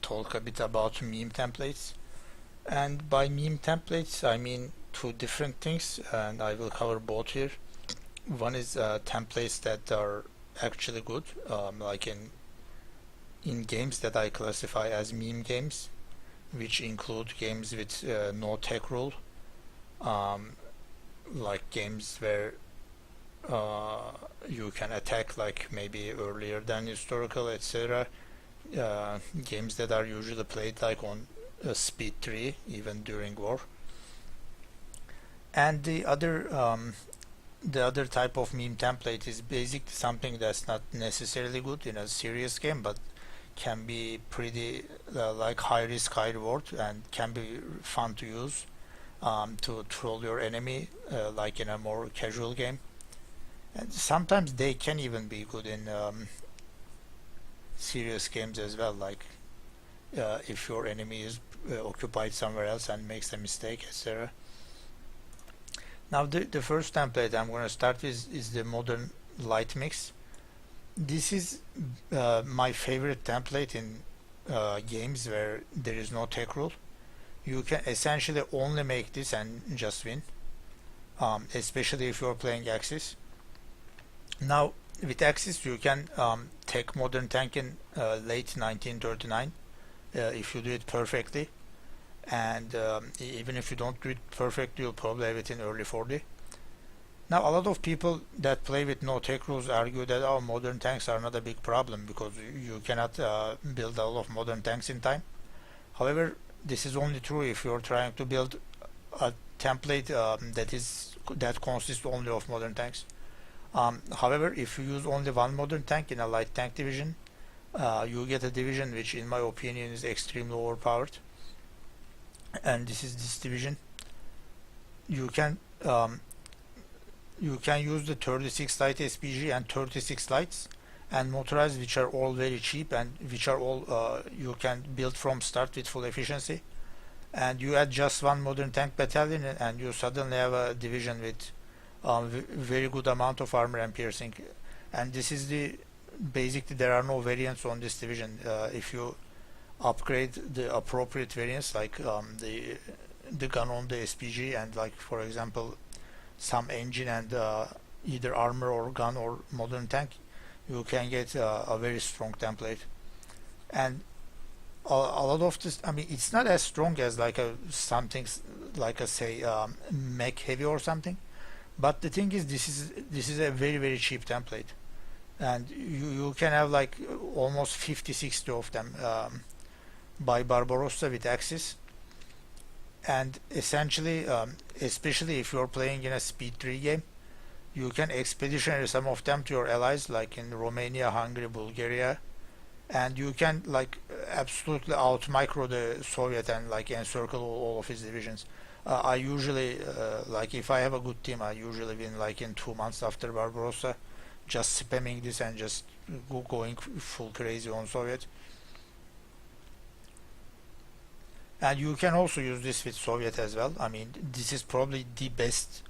talk a bit about meme templates. And by meme templates, I mean two different things, and I will cover both here. One is templates that are actually good, like in games that I classify as meme games, which include games with no tech rule, um, like games where you can attack like maybe earlier than historical, etc. Games that are usually played like on speed 3 even during war. And the other type of meme template is basically something that's not necessarily good in a serious game, but can be pretty like high risk, high reward, and can be fun to use to troll your enemy, like in a more casual game. And sometimes they can even be good in serious games as well, like if your enemy is occupied somewhere else and makes a mistake, etc. Now the first template I'm going to start with is the modern light mix. This is my favorite template in games where there is no tech rule. You can essentially only make this and just win, especially if you're playing Axis. Now with Axis you can take Modern Tank in late 1939 if you do it perfectly, and even if you don't do it perfectly, you'll probably have it in early 40. Now a lot of people that play with no tech rules argue that modern tanks are not a big problem because you cannot build a lot of modern tanks in time. However, this is only true if you're trying to build a template that consists only of modern tanks. However, if you use only one modern tank in a light tank division, you get a division which in my opinion is extremely overpowered, and this is this division. You can use the 36 light SPG and 36 lights and motorized, which are all very cheap and which are all you can build from start with full efficiency, and you add just one modern tank battalion and you suddenly have a division with very good amount of armor and piercing. And this is basically there are no variants on this division. If you upgrade the appropriate variants, like the gun on the SPG and, like, for example, some engine and either armor or gun or modern tank, you can get a very strong template. And a lot of this, I mean, it's not as strong as like something like a, say, mech heavy or something, but the thing is this is a very very cheap template, and you can have like almost 50-60 of them by Barbarossa with Axis. And essentially, especially if you're playing in a speed 3 game, you can expeditionary some of them to your allies, like in Romania, Hungary, Bulgaria, and you can like absolutely out micro the Soviet and like encircle all of his divisions. I usually like if I have a good team, I usually win like in 2 months after Barbarossa, just spamming this and just going full crazy on Soviet. And you can also use this with Soviet as well. I mean, this is probably the best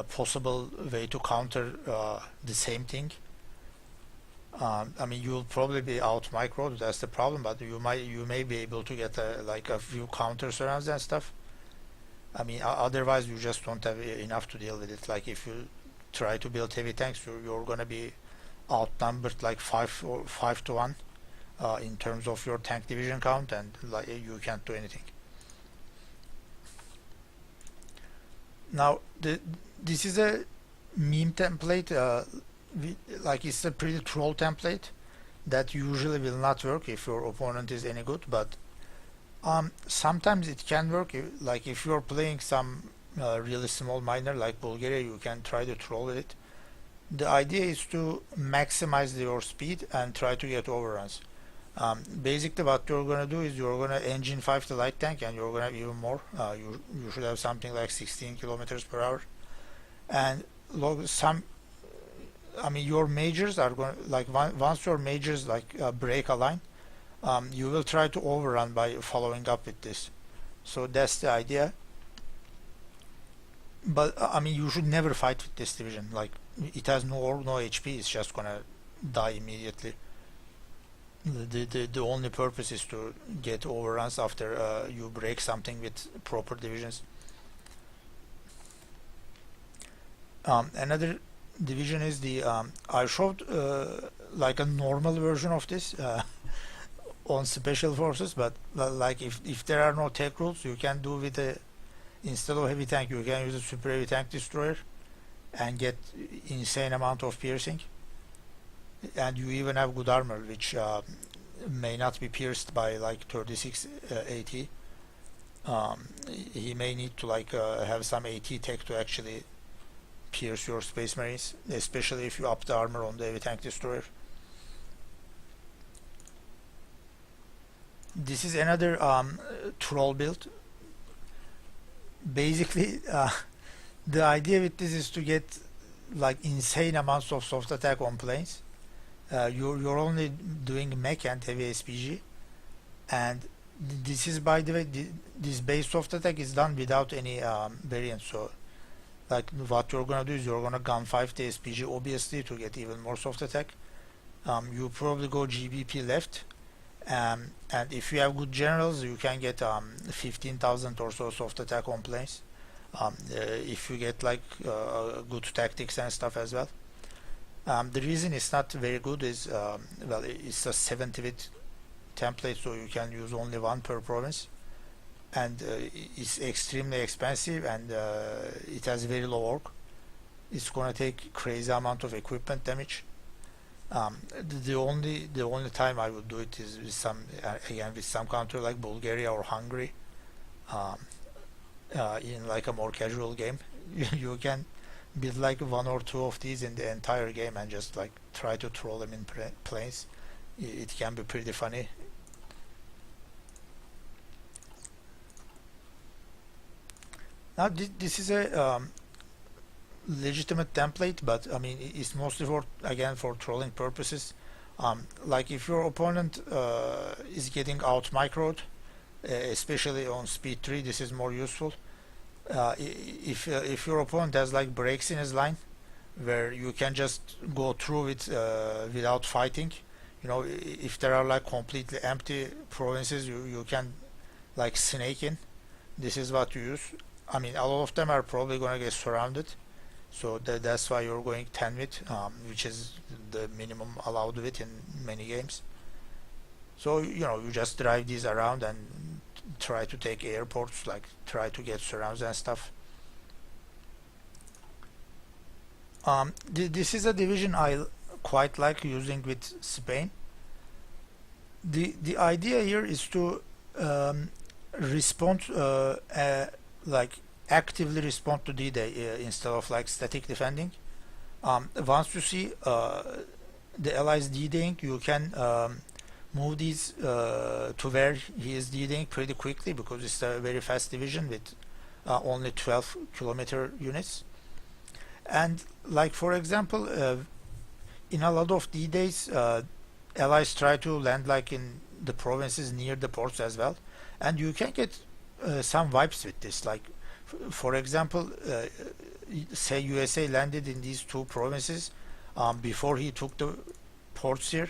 possible way to counter the same thing. I mean, you'll probably be out microed, that's the problem, but you may be able to get like a few counter surrounds and stuff. I mean, otherwise you just don't have enough to deal with it. Like if you try to build heavy tanks, you're gonna be outnumbered like 5 to 1 in terms of your tank division count, and like you can't do anything. Now this is a meme template, like it's a pretty troll template that usually will not work if your opponent is any good, but sometimes it can work. Like if you're playing some really small miner like Bulgaria, you can try to troll it. The idea is to maximize your speed and try to get overruns. Basically what you're going to do is you're going to engine 5 the light tank, and you're going to have even more. You should have something like 16 kilometers per hour, and I mean, your majors are going, like, once your majors like break a line, you will try to overrun by following up with this. So that's the idea. But I mean, you should never fight with this division. Like, it has no HP. It's just gonna die immediately. The only purpose is to get overruns after you break something with proper divisions. Another division is the I showed like a normal version of this on special forces, but like if there are no tech rules, you can do with a, instead of heavy tank, you can use a super heavy tank destroyer and get insane amount of piercing. And you even have good armor, which may not be pierced by like 36 AT. He may need to like have some AT tech to actually pierce your Space Marines, especially if you up the armor on the heavy tank destroyer. This is another troll build. Basically, the idea with this is to get like insane amounts of soft attack on planes. You're only doing mech and heavy SPG, and this is, by the way, this base soft attack is done without any variant. So like what you're gonna do is you're gonna gun 5 the SPG obviously to get even more soft attack. You probably go GBP left, and if you have good generals, you can get 15,000 or so soft attack on planes. If you get like good tactics and stuff as well. The reason it's not very good is well, it's a 70-bit template, so you can use only one per province, and it's extremely expensive, and it has very low orc. It's gonna take crazy amount of equipment damage. The only time I would do it is with some again with some country like Bulgaria or Hungary, in like a more casual game. You can build like one or two of these in the entire game and just like try to troll them in planes. It can be pretty funny. Now this is a legitimate template, but I mean it's mostly for, again, for trolling purposes. Like if your opponent is getting out microed, especially on speed 3, this is more useful. If your opponent has like breaks in his line where you can just go through it without fighting, you know, if there are like completely empty provinces, you can like snake in. This is what you use. I mean, a lot of them are probably going to get surrounded, so that's why you're going 10 width, which is the minimum allowed width in many games. So you know, you just drive these around and try to take airports, like try to get surrounds and stuff. This is a division I quite like using with Spain. The idea here is to respond like actively respond to D-Day instead of like static defending. Once you see the allies D-Daying, you can move these to where he is D-Daying pretty quickly, because it's a very fast division with only 12 kilometer units. And like for example, in a lot of D-Days, allies try to land like in the provinces near the ports as well, and you can get some vibes with this. Like for example, say USA landed in these two provinces before he took the ports here,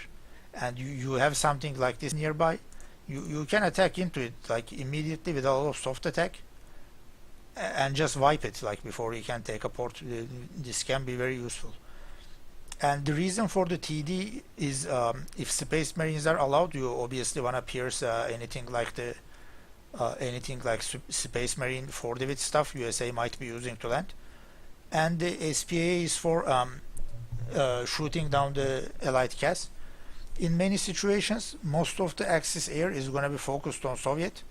and you have something like this nearby, you can attack into it like immediately with a lot of soft attack and just wipe it like before he can take a port. This can be very useful. And the reason for the TD is if Space Marines are allowed, you obviously want to pierce anything like the Space Marine 40-bit stuff USA might be using to land. And the SPA is for shooting down the Allied CAS. In many situations, most of the Axis air is going to be focused on Soviet.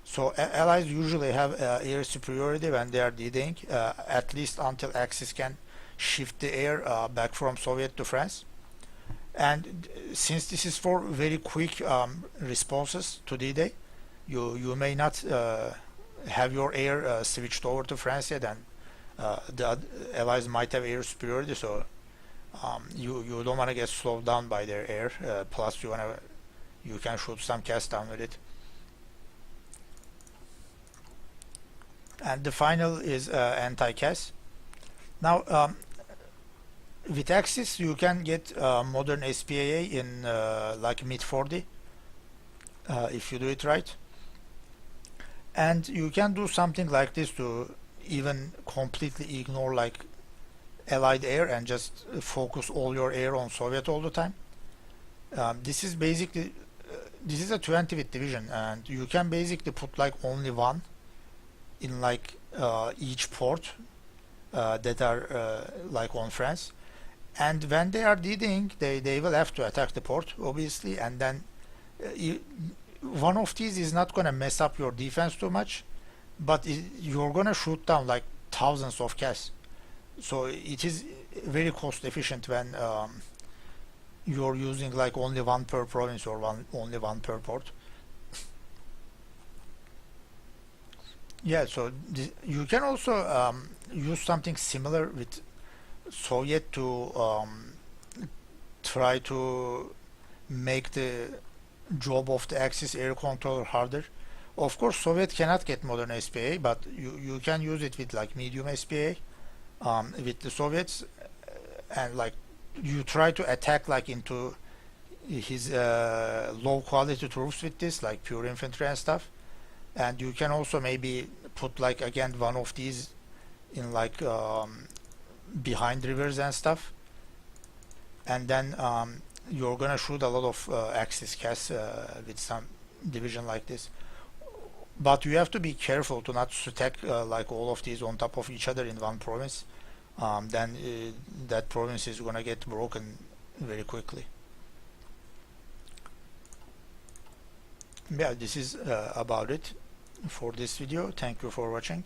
So Allies usually have air superiority when they are D-Daying, at least until Axis can shift the air back from Soviet to France. And since this is for very quick responses to D-Day, you may not have your air switched over to France yet, and the Allies might have air superiority, so you don't want to get slowed down by their air. Plus you can shoot some CAS down with it. And the final is anti-CAS. Now with Axis you can get modern SPAA in like mid 40 if you do it right, and you can do something like this to even completely ignore like Allied air and just focus all your air on Soviet all the time. This is basically this is a 20 with division, and you can basically put like only one in like each port that are like on France, and when they are DDing they will have to attack the port obviously, and then one of these is not gonna mess up your defense too much, but you're gonna shoot down like thousands of CAS. So it is very cost efficient when you're using like only one per province or only one per port. Yeah, so you can also use something similar with Soviet to try to make the job of the Axis air controller harder. Of course, Soviet cannot get modern SPA, but you can use it with like medium SPA with the Soviets, and like you try to attack like into his low quality troops with this, like pure infantry and stuff. And you can also maybe put like again one of these in like behind rivers and stuff, and then you're gonna shoot a lot of Axis CAS with some division like this. But you have to be careful to not stack like all of these on top of each other in one province. Then that province is gonna get broken very quickly. Yeah, this is about it for this video. Thank you for watching.